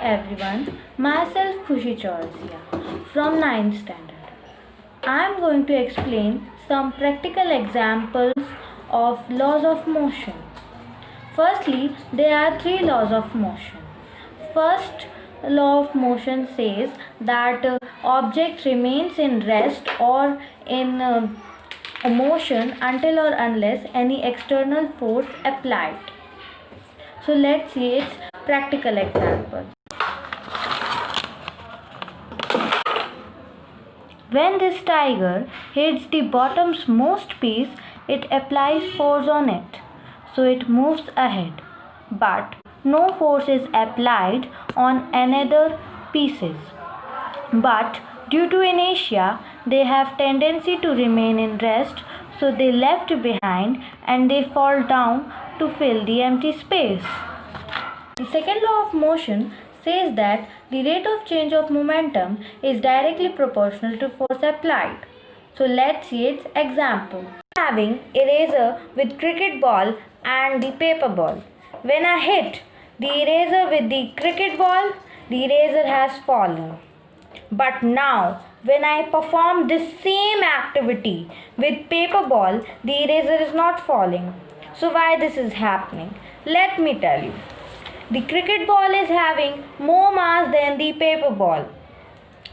everyone, myself Khushi Chaurasia from 9th standard. I am going to explain some practical examples of laws of motion. Firstly, there are three laws of motion. First law of motion says that object remains in rest or in motion until or unless any external force applied. So let's see its practical example. When this tiger hits the bottom's most piece, it applies force on it, so it moves ahead. But no force is applied on another pieces. But due to inertia, they have tendency to remain in rest, so they left behind and they fall down to fill the empty space. The second law of motion says that the rate of change of momentum is directly proportional to force applied. So let's see its example. Having eraser with cricket ball and the paper ball. When I hit the eraser with the cricket ball, the eraser has fallen. But now, when I perform the same activity with paper ball, the eraser is not falling. So why this is happening? Let me tell you. The cricket ball is having more mass than the paper ball.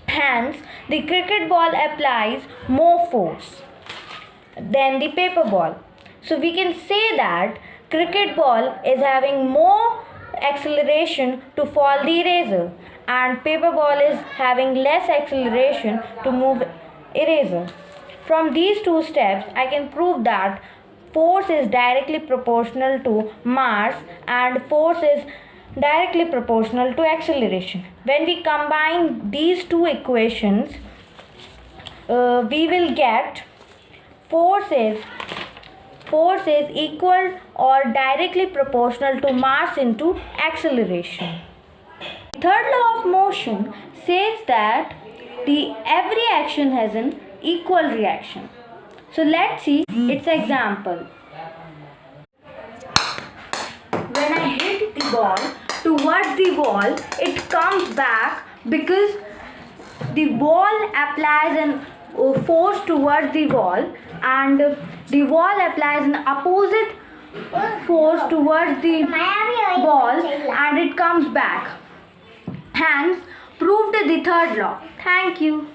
Hence, the cricket ball applies more force than the paper ball. So we can say that cricket ball is having more acceleration to fall the eraser and paper ball is having less acceleration to move eraser. From these two steps, I can prove that force is directly proportional to mass and force is directly proportional to acceleration. When we combine these two equations, we will get force is equal or directly proportional to mass into acceleration. The third law of motion says that every action has an equal reaction. So let's see its example. When I hit the ball towards the wall, it comes back because the wall applies an force towards the wall and the wall applies an opposite force towards the ball and it comes back. Hence, proved the third law. Thank you.